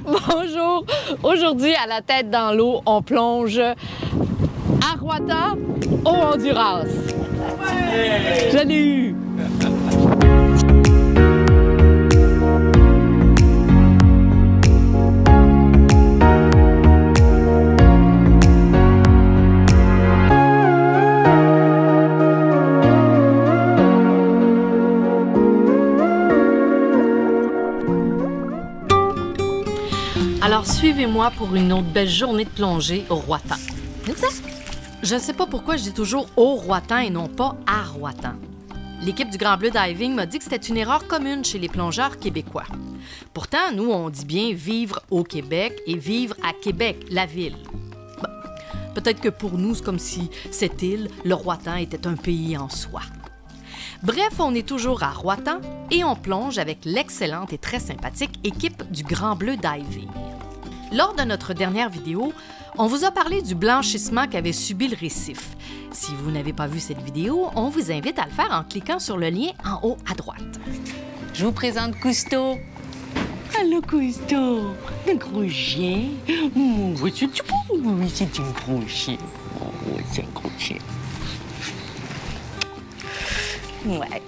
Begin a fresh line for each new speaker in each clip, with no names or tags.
Bonjour! Aujourd'hui, à la tête dans l'eau, on plonge à Roatan, au Honduras. Ouais! Salut! Alors, suivez-moi pour une autre belle journée de plongée au Roatan. Je ne sais pas pourquoi je dis toujours au Roatan et non pas à Roatan. L'équipe du Grand Bleu Diving m'a dit que c'était une erreur commune chez les plongeurs québécois. Pourtant, nous, on dit bien vivre au Québec et vivre à Québec, la ville. Bon, peut-être que pour nous, c'est comme si cette île, le Roatan, était un pays en soi. Bref, on est toujours à Roatan et on plonge avec l'excellente et très sympathique équipe du Grand Bleu Diving. Lors de notre dernière vidéo, on vous a parlé du blanchissement qu'avait subi le récif. Si vous n'avez pas vu cette vidéo, on vous invite à le faire en cliquant sur le lien en haut à droite. Je vous présente Cousteau. Allô, Cousteau, un gros chien. Oui, c'est un gros chien. Oui, c'est un gros chien. Ouais.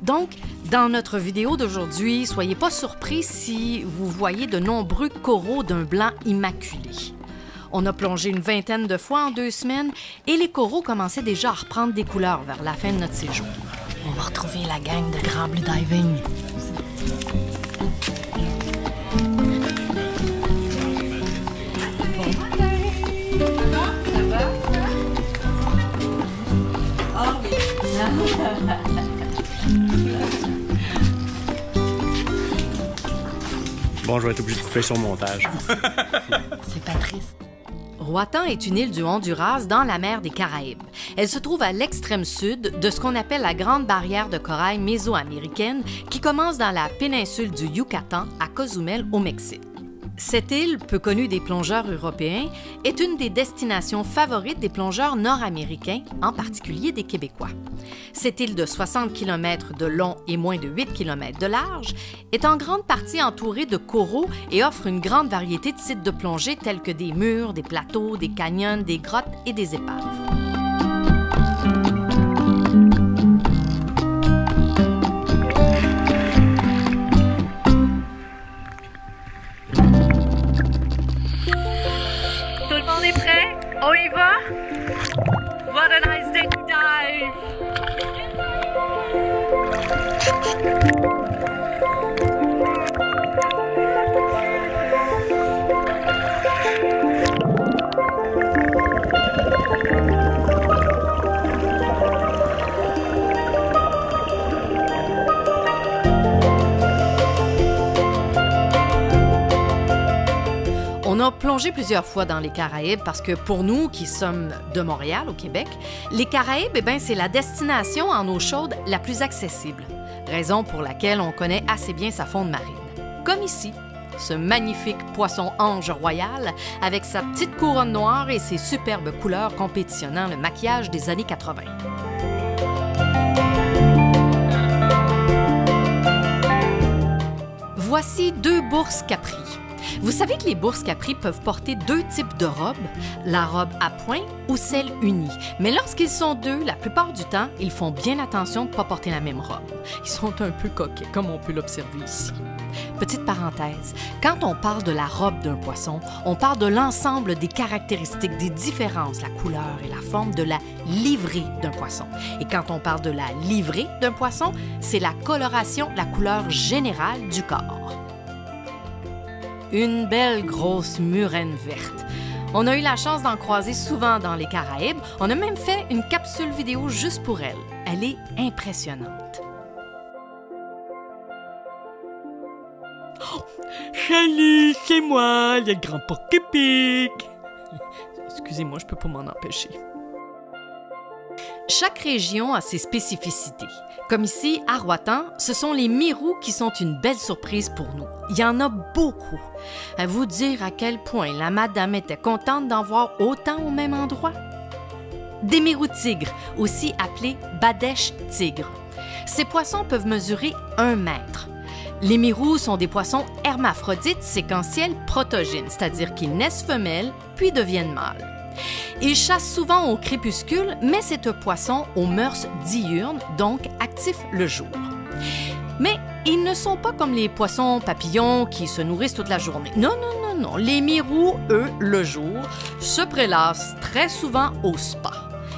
Donc, dans notre vidéo d'aujourd'hui, soyez pas surpris si vous voyez de nombreux coraux d'un blanc immaculé. On a plongé une vingtaine de fois en 2 semaines et les coraux commençaient déjà à reprendre des couleurs vers la fin de notre séjour. On va retrouver la gang de Grand Bleu Diving.
Bon, je vais être obligé de couper sur le montage.
C'est Patrice. Roatan est une île du Honduras dans la mer des Caraïbes. Elle se trouve à l'extrême sud de ce qu'on appelle la Grande Barrière de corail mésoaméricaine qui commence dans la péninsule du Yucatan à Cozumel au Mexique. Cette île, peu connue des plongeurs européens, est une des destinations favorites des plongeurs nord-américains, en particulier des Québécois. Cette île de 60 km de long et moins de 8 km de large est en grande partie entourée de coraux et offre une grande variété de sites de plongée tels que des murs, des plateaux, des canyons, des grottes et des épaves.
On y va? What a nice day to dive!
On a plongé plusieurs fois dans les Caraïbes parce que pour nous qui sommes de Montréal, au Québec, les Caraïbes, c'est la destination en eau chaude la plus accessible, raison pour laquelle on connaît assez bien sa faune marine. Comme ici, ce magnifique poisson-ange royal avec sa petite couronne noire et ses superbes couleurs compétitionnant le maquillage des années 80. Voici 2 bourses Capri. Vous savez que les bourses Capri peuvent porter 2 types de robes, la robe à points ou celle unie. Mais lorsqu'ils sont 2, la plupart du temps, ils font bien attention de ne pas porter la même robe. Ils sont un peu coquets, comme on peut l'observer ici. Petite parenthèse, quand on parle de la robe d'un poisson, on parle de l'ensemble des caractéristiques, des différences, la couleur et la forme de la livrée d'un poisson. Et quand on parle de la livrée d'un poisson, c'est la coloration, la couleur générale du corps. Une belle grosse murène verte. On a eu la chance d'en croiser souvent dans les Caraïbes. On a même fait une capsule vidéo juste pour elle. Elle est impressionnante. Oh, salut, c'est moi, le grand porc-épic. Excusez-moi, je peux pas m'en empêcher. Chaque région a ses spécificités. Comme ici, à Roatan, ce sont les mirous qui sont une belle surprise pour nous. Il y en a beaucoup. À vous dire à quel point la madame était contente d'en voir autant au même endroit. Des mirous tigres, aussi appelés badèches tigres. Ces poissons peuvent mesurer 1 mètre. Les mérous sont des poissons hermaphrodites séquentiels protogynes, c'est-à-dire qu'ils naissent femelles puis deviennent mâles. Ils chassent souvent au crépuscule, mais c'est un poisson aux mœurs diurnes, donc actif le jour. Mais ils ne sont pas comme les poissons papillons qui se nourrissent toute la journée. Non. Les mérous, eux, le jour, se prélassent très souvent au spa.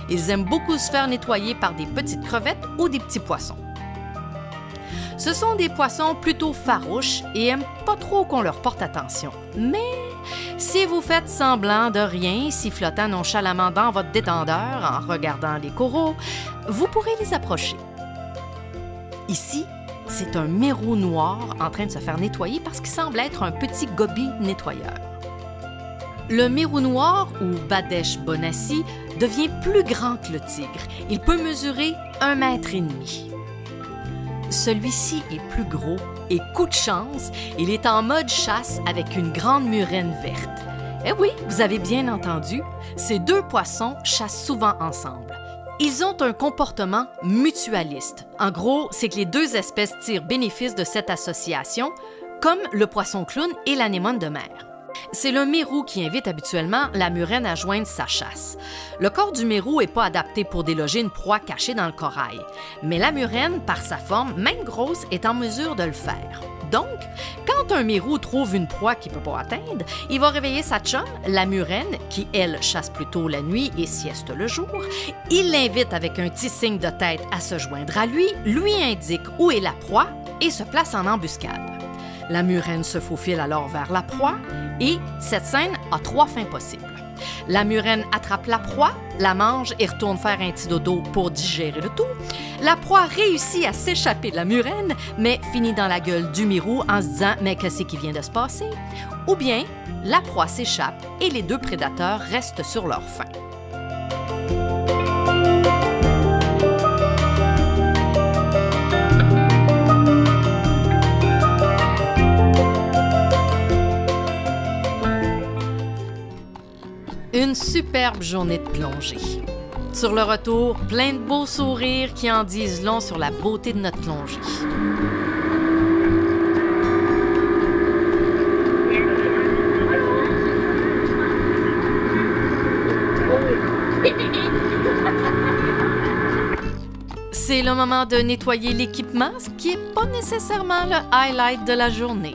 Ils aiment beaucoup se faire nettoyer par des petites crevettes ou des petits poissons. Ce sont des poissons plutôt farouches et aiment pas trop qu'on leur porte attention. Mais si vous faites semblant de rien, sifflotant nonchalamment dans votre détendeur en regardant les coraux, vous pourrez les approcher. Ici, c'est un mérou noir en train de se faire nettoyer parce qu'il semble être un petit goby nettoyeur. Le mérou noir, ou Badesh bonassi, devient plus grand que le tigre. Il peut mesurer 1,5 mètre. Celui-ci est plus gros et, coup de chance, il est en mode chasse avec une grande murène verte. Eh oui, vous avez bien entendu, ces deux poissons chassent souvent ensemble. Ils ont un comportement mutualiste. En gros, c'est que les deux espèces tirent bénéfice de cette association, comme le poisson clown et l'anémone de mer. C'est le mérou qui invite habituellement la murène à joindre sa chasse. Le corps du mérou n'est pas adapté pour déloger une proie cachée dans le corail, mais la murène, par sa forme, même grosse, est en mesure de le faire. Donc, quand un mérou trouve une proie qu'il ne peut pas atteindre, il va réveiller sa chum, la murène, qui, elle, chasse plutôt la nuit et sieste le jour. Il l'invite avec un petit signe de tête à se joindre à lui indique où est la proie et se place en embuscade. La murène se faufile alors vers la proie et cette scène a 3 fins possibles. La murène attrape la proie, la mange et retourne faire un petit dodo pour digérer le tout. La proie réussit à s'échapper de la murène, mais finit dans la gueule du mérou en se disant « Mais qu'est-ce qui vient de se passer? » Ou bien, la proie s'échappe et les deux prédateurs restent sur leur faim. Une superbe journée de plongée. Sur le retour, plein de beaux sourires qui en disent long sur la beauté de notre plongée. C'est le moment de nettoyer l'équipement, ce qui n'est pas nécessairement le highlight de la journée.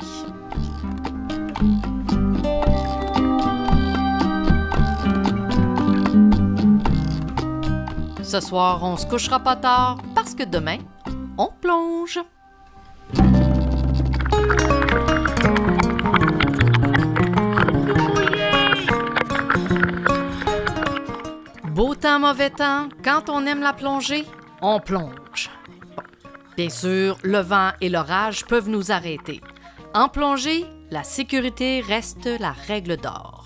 Ce soir, on se couchera pas tard parce que demain, on plonge. Beau temps, mauvais temps, quand on aime la plongée, on plonge. Bon. Bien sûr, le vent et l'orage peuvent nous arrêter. En plongée, la sécurité reste la règle d'or.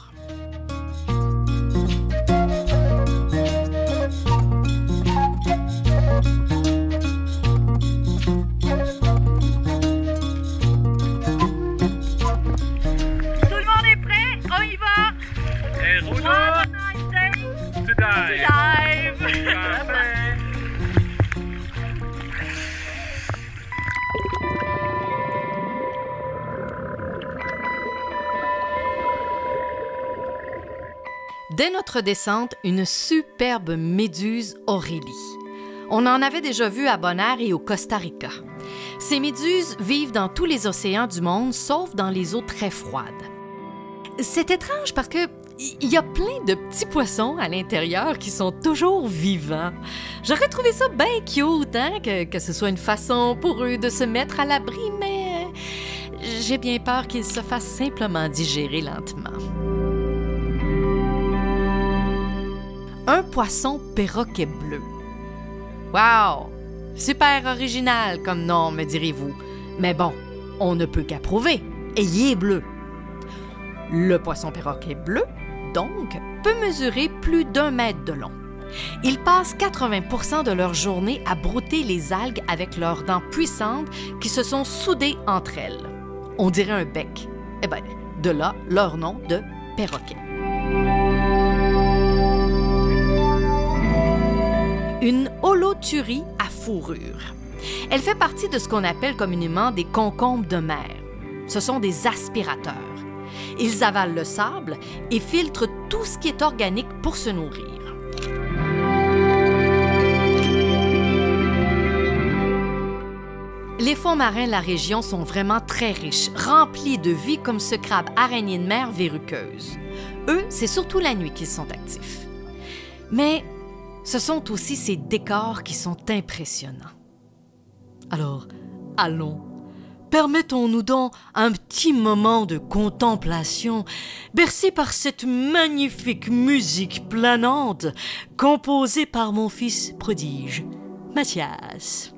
Dès notre descente, une superbe méduse Aurélie. On en avait déjà vu à Bonaire et au Costa Rica. Ces méduses vivent dans tous les océans du monde, sauf dans les eaux très froides. C'est étrange parce que il y a plein de petits poissons à l'intérieur qui sont toujours vivants. J'aurais trouvé ça bien cute, hein, que ce soit une façon pour eux de se mettre à l'abri, mais j'ai bien peur qu'ils se fassent simplement digérer lentement. Un poisson perroquet bleu. Wow! Super original comme nom, me direz-vous. Mais bon, on ne peut qu'approuver. Et il est bleu. Le poisson perroquet bleu, donc, peut mesurer plus d'1 mètre de long. Ils passent 80% de leur journée à brouter les algues avec leurs dents puissantes qui se sont soudées entre elles. On dirait un bec. Eh bien, de là leur nom de perroquet. Une holothurie à fourrure. Elle fait partie de ce qu'on appelle communément des concombres de mer. Ce sont des aspirateurs. Ils avalent le sable et filtrent tout ce qui est organique pour se nourrir. Les fonds marins de la région sont vraiment très riches, remplis de vie comme ce crabe araignée de mer verruqueuse. Eux, c'est surtout la nuit qu'ils sont actifs. Mais ce sont aussi ces décors qui sont impressionnants. Alors, allons, permettons-nous donc un petit moment de contemplation, bercé par cette magnifique musique planante, composée par mon fils prodige, Mathias.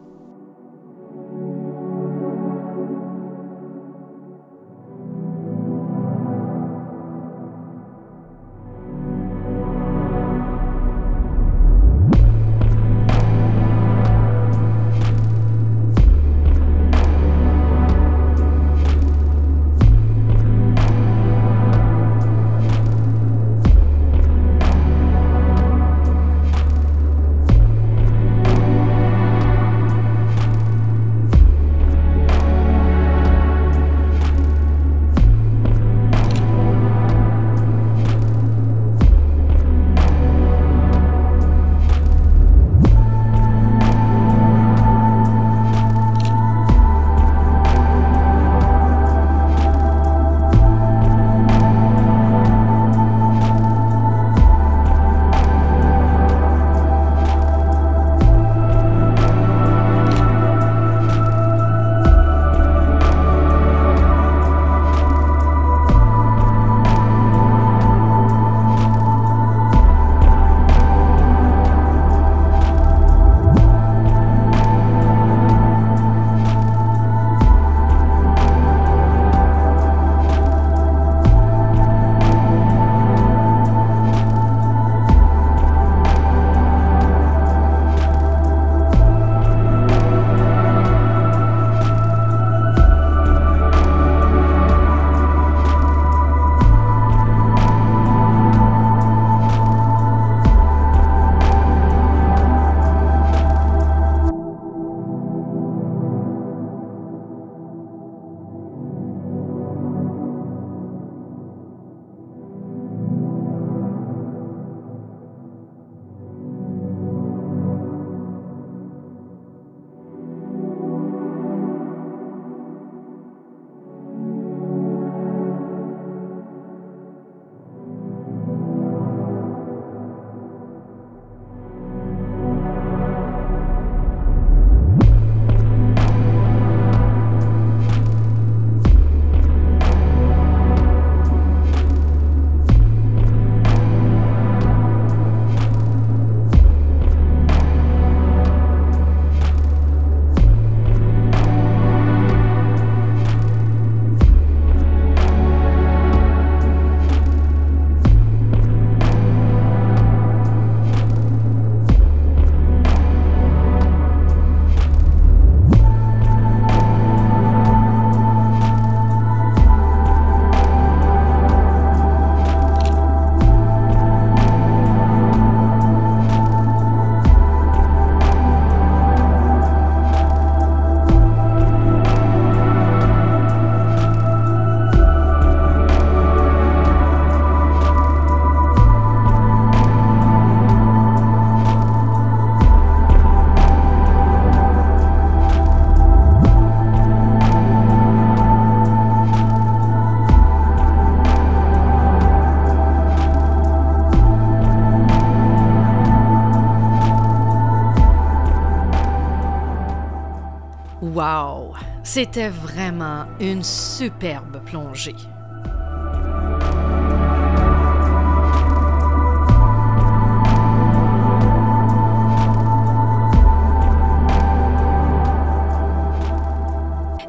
Wow! C'était vraiment une superbe plongée.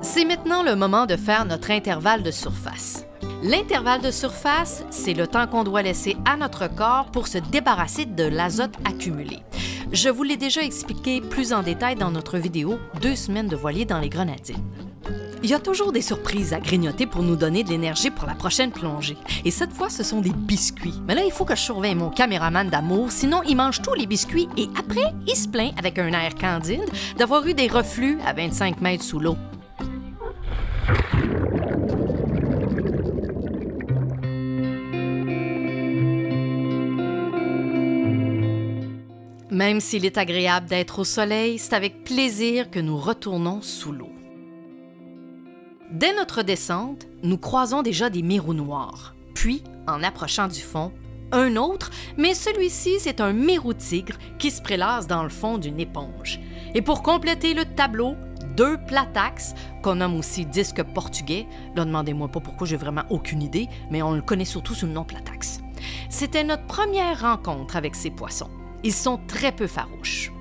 C'est maintenant le moment de faire notre intervalle de surface. L'intervalle de surface, c'est le temps qu'on doit laisser à notre corps pour se débarrasser de l'azote accumulé. Je vous l'ai déjà expliqué plus en détail dans notre vidéo « 2 semaines de voilier dans les Grenadines ». Il y a toujours des surprises à grignoter pour nous donner de l'énergie pour la prochaine plongée. Et cette fois, ce sont des biscuits. Mais là, il faut que je surveille mon caméraman d'amour, sinon il mange tous les biscuits et après, il se plaint avec un air candide d'avoir eu des reflux à 25 mètres sous l'eau. Même s'il est agréable d'être au soleil, c'est avec plaisir que nous retournons sous l'eau. Dès notre descente, nous croisons déjà des mérous noirs. Puis, en approchant du fond, un autre, mais celui-ci, c'est un mérou-tigre qui se prélasse dans le fond d'une éponge. Et pour compléter le tableau, 2 platax, qu'on nomme aussi disque portugais. Là, demandez-moi pas pourquoi, j'ai vraiment aucune idée, mais on le connaît surtout sous le nom platax. C'était notre première rencontre avec ces poissons. Ils sont très peu farouches.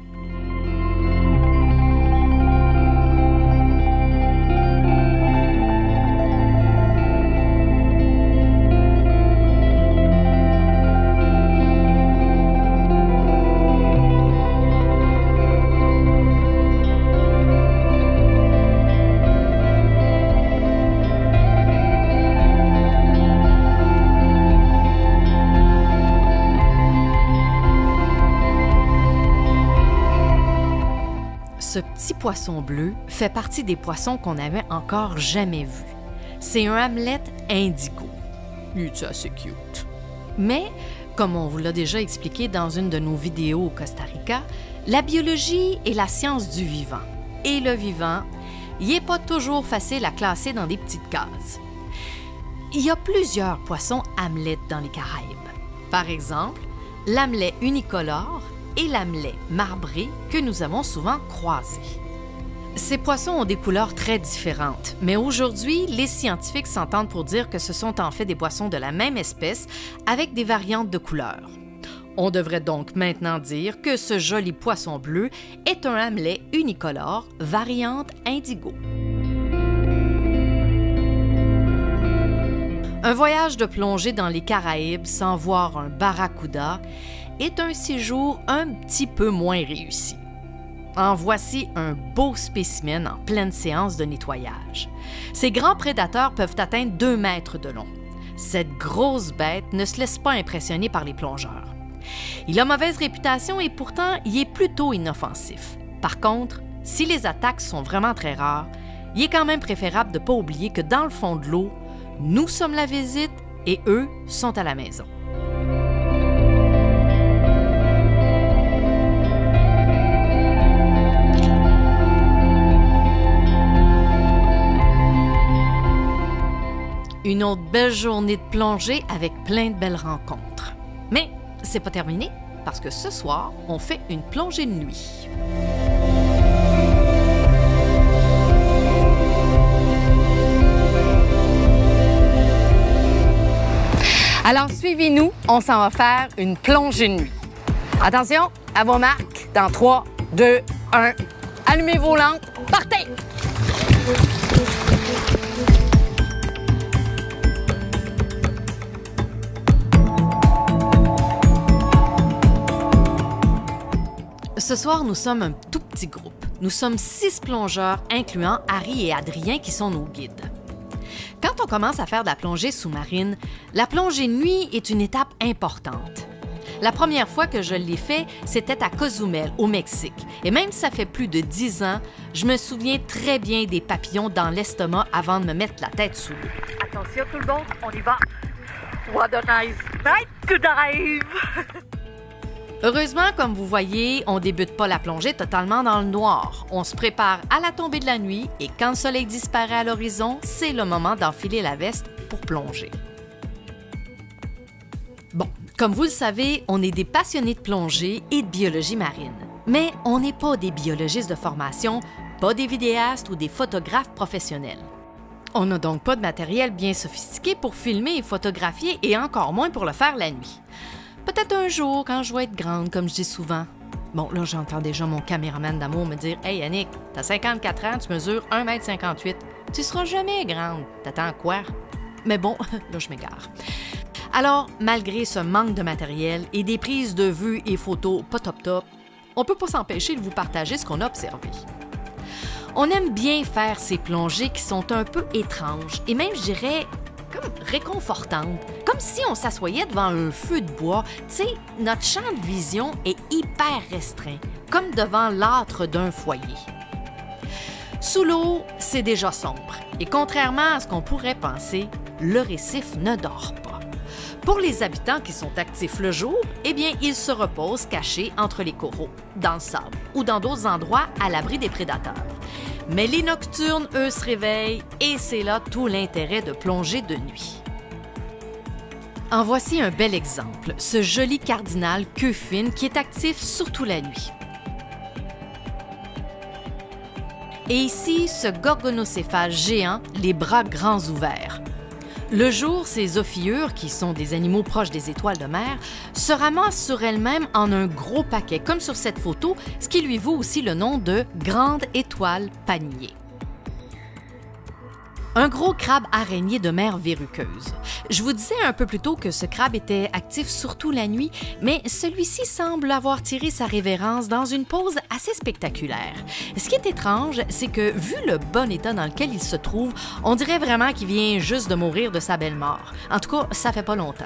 Ce petit poisson bleu fait partie des poissons qu'on n'avait encore jamais vus. C'est un hamlet indigo. Il est assez cute. Mais, comme on vous l'a déjà expliqué dans une de nos vidéos au Costa Rica, la biologie est la science du vivant. Et le vivant, il n'est pas toujours facile à classer dans des petites cases. Il y a plusieurs poissons hamlet dans les Caraïbes. Par exemple, l'hamlet unicolore et l'hamlet marbré que nous avons souvent croisés. Ces poissons ont des couleurs très différentes, mais aujourd'hui, les scientifiques s'entendent pour dire que ce sont en fait des poissons de la même espèce avec des variantes de couleurs. On devrait donc maintenant dire que ce joli poisson bleu est un hamlet unicolore variante indigo. Un voyage de plongée dans les Caraïbes sans voir un barracuda est un séjour un petit peu moins réussi. En voici un beau spécimen en pleine séance de nettoyage. Ces grands prédateurs peuvent atteindre 2 mètres de long. Cette grosse bête ne se laisse pas impressionner par les plongeurs. Il a mauvaise réputation et pourtant, il est plutôt inoffensif. Par contre, si les attaques sont vraiment très rares, il est quand même préférable de ne pas oublier que dans le fond de l'eau, nous sommes la visite et eux sont à la maison. Une autre belle journée de plongée avec plein de belles rencontres. Mais c'est pas terminé parce que ce soir, on fait une plongée de nuit. Alors, suivez-nous, on s'en va faire une plongée de nuit. Attention, à vos marques, dans 3, 2, 1, allumez vos lampes, partez! Ce soir, nous sommes un tout petit groupe. Nous sommes 6 plongeurs, incluant Harry et Adrien qui sont nos guides. Quand on commence à faire de la plongée sous-marine, la plongée nuit est une étape importante. La première fois que je l'ai fait, c'était à Cozumel, au Mexique. Et même si ça fait plus de 10 ans, je me souviens très bien des papillons dans l'estomac avant de me mettre la tête sous l'eau.
Attention tout le monde, on y va. What a nice night to dive!
Heureusement, comme vous voyez, on débute pas la plongée totalement dans le noir. On se prépare à la tombée de la nuit et quand le soleil disparaît à l'horizon, c'est le moment d'enfiler la veste pour plonger. Bon, comme vous le savez, on est des passionnés de plongée et de biologie marine. Mais on n'est pas des biologistes de formation, pas des vidéastes ou des photographes professionnels. On n'a donc pas de matériel bien sophistiqué pour filmer et photographier et encore moins pour le faire la nuit. Peut-être un jour, quand je vais être grande, comme je dis souvent. Bon, là, j'entends déjà mon caméraman d'amour me dire « Hey, Yannick, t'as 54 ans, tu mesures 1,58 m. Tu seras jamais grande. T'attends quoi? » Mais bon, là, je m'égare. Alors, malgré ce manque de matériel et des prises de vue et photos pas top-top, on peut pas s'empêcher de vous partager ce qu'on a observé. On aime bien faire ces plongées qui sont un peu étranges et même, je dirais, comme réconfortantes. Comme si on s'assoyait devant un feu de bois. Tu sais, notre champ de vision est hyper restreint, comme devant l'âtre d'un foyer. Sous l'eau, c'est déjà sombre. Et contrairement à ce qu'on pourrait penser, le récif ne dort pas. Pour les habitants qui sont actifs le jour, eh bien, ils se reposent cachés entre les coraux, dans le sable ou dans d'autres endroits à l'abri des prédateurs. Mais les nocturnes, eux, se réveillent et c'est là tout l'intérêt de plonger de nuit. En voici un bel exemple, ce joli cardinal queue fine qui est actif surtout la nuit. Et ici, ce gorgonocéphale géant, les bras grands ouverts. Le jour, ces ophiures, qui sont des animaux proches des étoiles de mer, se ramassent sur elles-mêmes en un gros paquet, comme sur cette photo, ce qui lui vaut aussi le nom de grande étoile panier. Un gros crabe araignée de mer verruqueuse. Je vous disais un peu plus tôt que ce crabe était actif surtout la nuit, mais celui-ci semble avoir tiré sa révérence dans une pose assez spectaculaire. Ce qui est étrange, c'est que, vu le bon état dans lequel il se trouve, on dirait vraiment qu'il vient juste de mourir de sa belle mort. En tout cas, ça fait pas longtemps.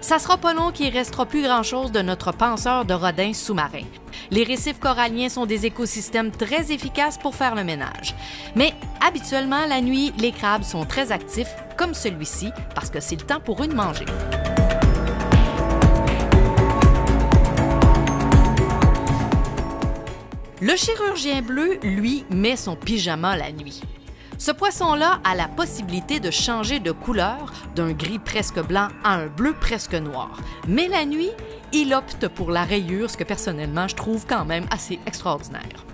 Ça sera pas long qu'il restera plus grand-chose de notre penseur de rodin sous-marin. Les récifs coralliens sont des écosystèmes très efficaces pour faire le ménage. Mais habituellement, la nuit, les crabes sont très actifs, comme celui-ci, parce que c'est le temps pour eux de manger. Le chirurgien bleu, lui, met son pyjama la nuit. Ce poisson-là a la possibilité de changer de couleur d'un gris presque blanc à un bleu presque noir. Mais la nuit, il opte pour la rayure, ce que personnellement je trouve quand même assez extraordinaire.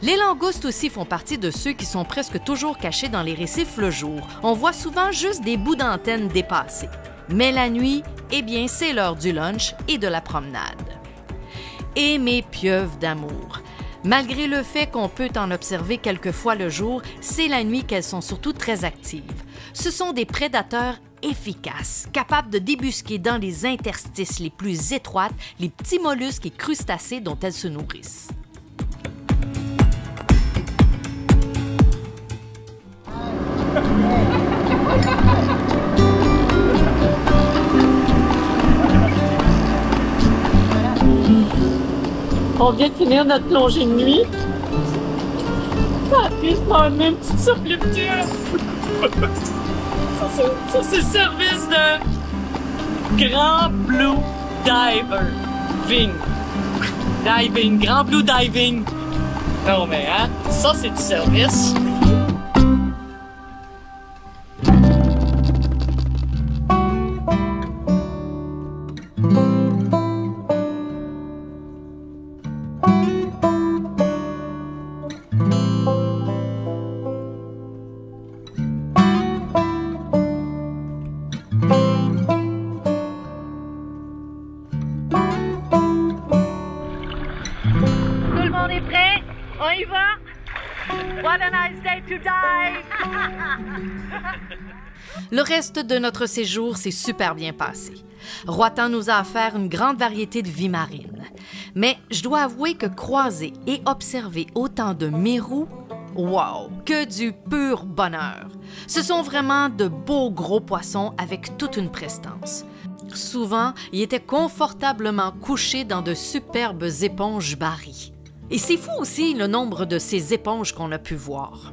Les langoustes aussi font partie de ceux qui sont presque toujours cachés dans les récifs le jour. On voit souvent juste des bouts d'antennes dépassés. Mais la nuit, eh bien, c'est l'heure du lunch et de la promenade. Et mes pieuvres d'amour. Malgré le fait qu'on peut en observer quelques fois le jour, c'est la nuit qu'elles sont surtout très actives. Ce sont des prédateurs efficaces, capables de débusquer dans les interstices les plus étroites les petits mollusques et crustacés dont elles se nourrissent.
On vient de finir notre plongée de nuit. Ah, puis je prends une petite surflipture. Ça, c'est le service de Grand Blue Diving. Grand Blue Diving. Non, mais hein, ça, c'est du service.
On est prêt? On y va? What a nice day to dive!
Le reste de notre séjour s'est super bien passé. Roatan nous a offert une grande variété de vie marine. Mais je dois avouer que croiser et observer autant de mérous, wow, que du pur bonheur. Ce sont vraiment de beaux gros poissons avec toute une prestance. Souvent, ils étaient confortablement couchés dans de superbes éponges barries. Et c'est fou aussi le nombre de ces éponges qu'on a pu voir.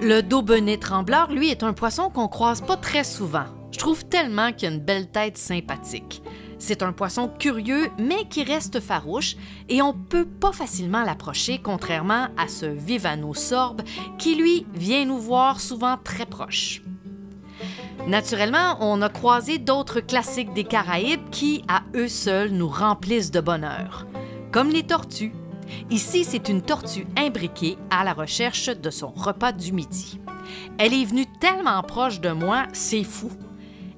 Le Daubenet trembleur, lui, est un poisson qu'on croise pas très souvent. Je trouve tellement qu'il a une belle tête sympathique. C'est un poisson curieux, mais qui reste farouche, et on peut pas facilement l'approcher, contrairement à ce Vivanosorbe, qui, lui, vient nous voir souvent très proche. Naturellement, on a croisé d'autres classiques des Caraïbes qui, à eux seuls, nous remplissent de bonheur, comme les tortues. Ici, c'est une tortue imbriquée à la recherche de son repas du midi. Elle est venue tellement proche de moi, c'est fou.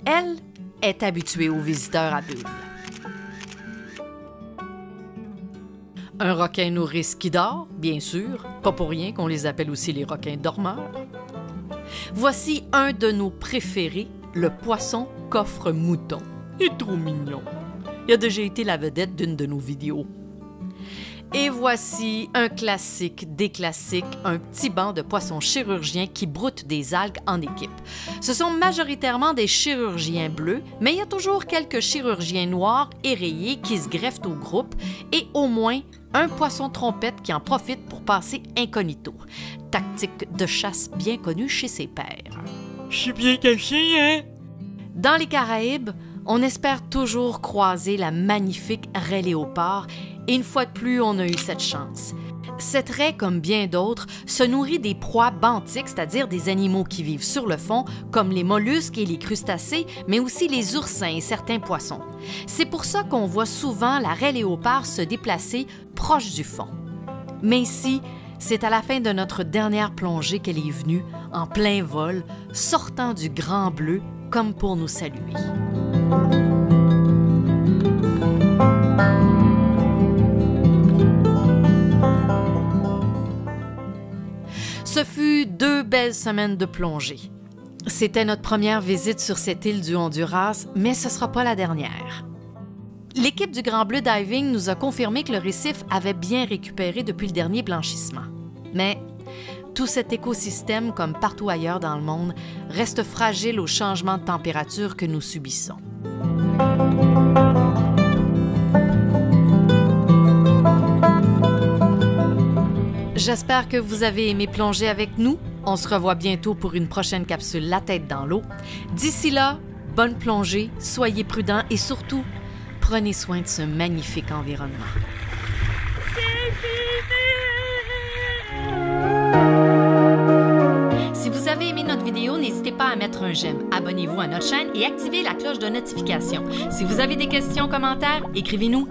Elle est habituée aux visiteurs à bulles. Un requin nourrice qui dort, bien sûr, pas pour rien qu'on les appelle aussi les requins dormeurs. Voici un de nos préférés, le poisson coffre-mouton. Il est trop mignon. Il a déjà été la vedette d'une de nos vidéos. Et voici un classique des classiques, un petit banc de poissons chirurgiens qui broutent des algues en équipe. Ce sont majoritairement des chirurgiens bleus, mais il y a toujours quelques chirurgiens noirs et rayés qui se greffent au groupe et au moins un poisson trompette qui en profite pour passer incognito. Tactique de chasse bien connue chez ses pairs.
Je suis bien caché, hein?
Dans les Caraïbes, on espère toujours croiser la magnifique raie léopard et une fois de plus, on a eu cette chance. Cette raie, comme bien d'autres, se nourrit des proies benthiques, c'est-à-dire des animaux qui vivent sur le fond, comme les mollusques et les crustacés, mais aussi les oursins et certains poissons. C'est pour ça qu'on voit souvent la raie léopard se déplacer proche du fond. Mais ici, c'est à la fin de notre dernière plongée qu'elle est venue, en plein vol, sortant du Grand Bleu, comme pour nous saluer. Ce fut 2 belles semaines de plongée. C'était notre première visite sur cette île du Honduras, mais ce ne sera pas la dernière. L'équipe du Grand Bleu Diving nous a confirmé que le récif avait bien récupéré depuis le dernier blanchissement. Mais tout cet écosystème, comme partout ailleurs dans le monde, reste fragile aux changements de température que nous subissons. J'espère que vous avez aimé plonger avec nous. On se revoit bientôt pour une prochaine capsule La tête dans l'eau. D'ici là, bonne plongée, soyez prudents et surtout, prenez soin de ce magnifique environnement. Si vous avez aimé notre vidéo, n'hésitez pas à mettre un j'aime, abonnez-vous à notre chaîne et activez la cloche de notification. Si vous avez des questions, commentaires, écrivez-nous.